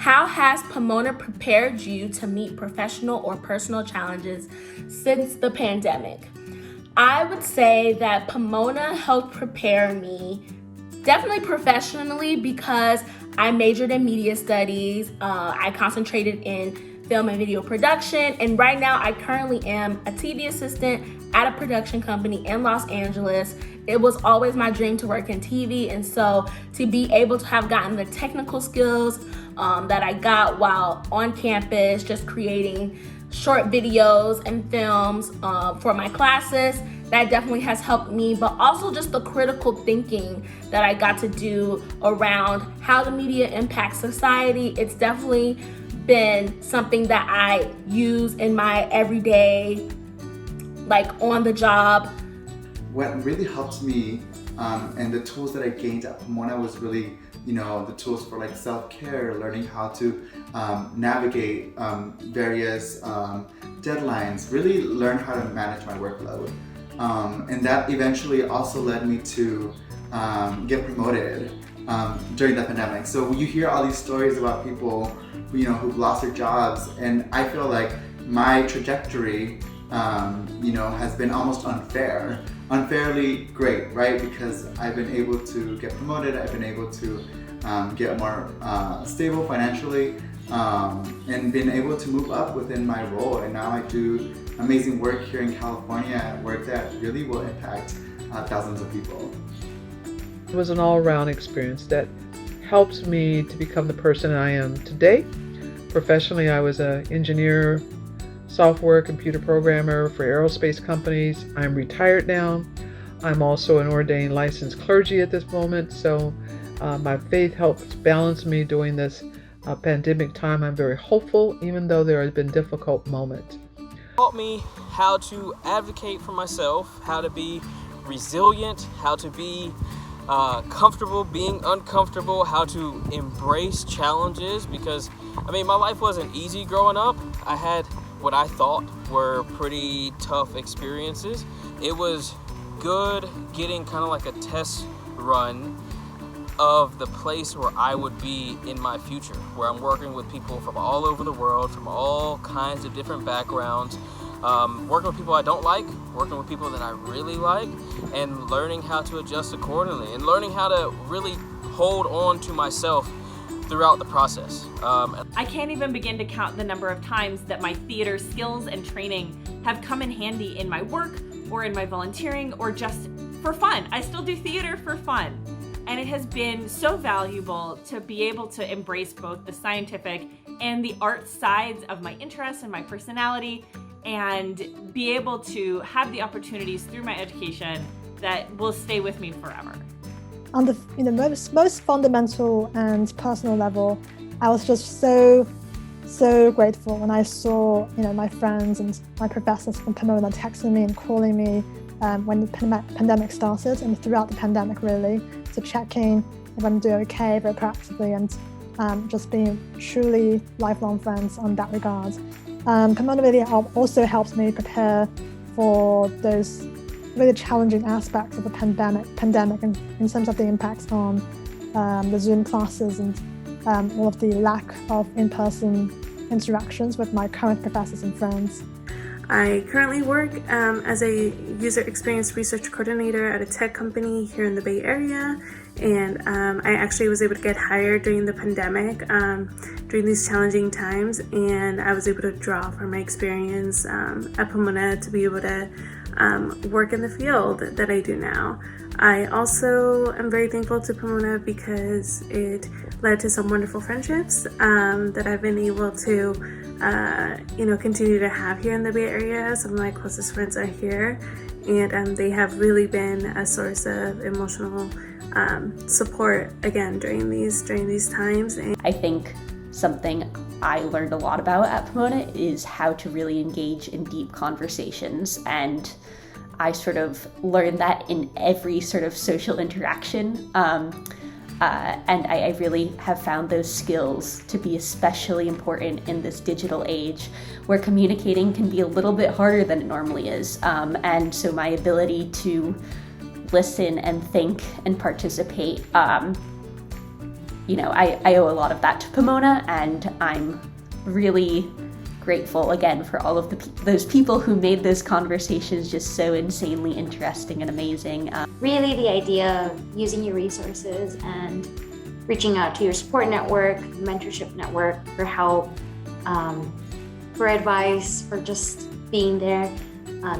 How has Pomona prepared you to meet professional or personal challenges since the pandemic? I would say that Pomona helped prepare me definitely professionally because I majored in media studies. I concentrated in film and video production, and right now I currently am a TV assistant at a production company in Los Angeles. It was always my dream to work in TV, and so to be able to have gotten the technical skills that I got while on campus, just creating short videos and films for my classes, that definitely has helped me, but also just the critical thinking that I got to do around how the media impacts society. It's definitely been something that I use in my everyday, like on the job. What really helped me and the tools that I gained at Pomona was really, the tools for like self-care, learning how to navigate various deadlines, really learn how to manage my workload. And that eventually also led me to get promoted during the pandemic. So you hear all these stories about people, who've lost their jobs, and I feel like my trajectory, has been almost unfairly great, right? Because I've been able to get promoted, I've been able to get more stable financially, and been able to move up within my role. And now I do amazing work here in California, work that really will impact thousands of people. It was an all-around experience that helps me to become the person I am today. Professionally, I was an engineer, software, computer programmer for aerospace companies. I'm retired now. I'm also an ordained licensed clergy at this moment, so my faith helps balance me during this pandemic time. I'm very hopeful, even though there have been difficult moments. Taught me how to advocate for myself, how to be resilient, how to be comfortable being uncomfortable, how to embrace challenges, because my life wasn't easy growing up. I had what I thought were pretty tough experiences. It was good getting kind of like a test run of the place where I would be in my future, where I'm working with people from all over the world, from all kinds of different backgrounds, working with people I don't like, working with people that I really like, and learning how to adjust accordingly, and learning how to really hold on to myself throughout the process. I can't even begin to count the number of times that my theater skills and training have come in handy in my work or in my volunteering or just for fun. I still do theater for fun. And it has been so valuable to be able to embrace both the scientific and the art sides of my interests and my personality, and be able to have the opportunities through my education that will stay with me forever. On the most fundamental and personal level, I was just so grateful when I saw my friends and my professors from Pomona texting me and calling me when the pandemic started, and throughout the pandemic really, to check in if I'm doing okay very proactively, and just being truly lifelong friends on that regard. Pomona really also helped me prepare for those really challenging aspects of the pandemic and in terms of the impacts on the Zoom classes and all of the lack of in-person interactions with my current professors and friends. I currently work as a user experience research coordinator at a tech company here in the Bay Area, and I actually was able to get hired during the pandemic, during these challenging times, and I was able to draw from my experience at Pomona to be able to work in the field that I do now. I also am very thankful to Pomona because it led to some wonderful friendships that I've been able to continue to have here in the Bay Area. Some of my closest friends are here, and they have really been a source of emotional support again during these times. I think something I learned a lot about at Pomona is how to really engage in deep conversations, and I sort of learned that in every sort of social interaction. And I really have found those skills to be especially important in this digital age where communicating can be a little bit harder than it normally is. And so my ability to listen and think and participate, I owe a lot of that to Pomona, and I'm really grateful again for all of those people who made those conversations just so insanely interesting and amazing. Really, the idea of using your resources and reaching out to your support network, mentorship network for help, for advice, for just being there.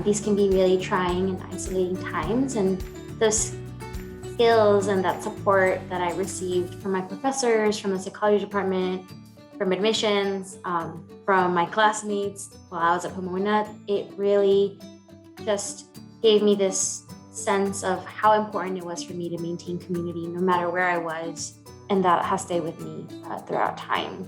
These can be really trying and isolating times, and those skills and that support that I received from my professors, from the psychology department, from admissions, from my classmates while I was at Pomona, it really just gave me this sense of how important it was for me to maintain community no matter where I was, and that has stayed with me throughout time.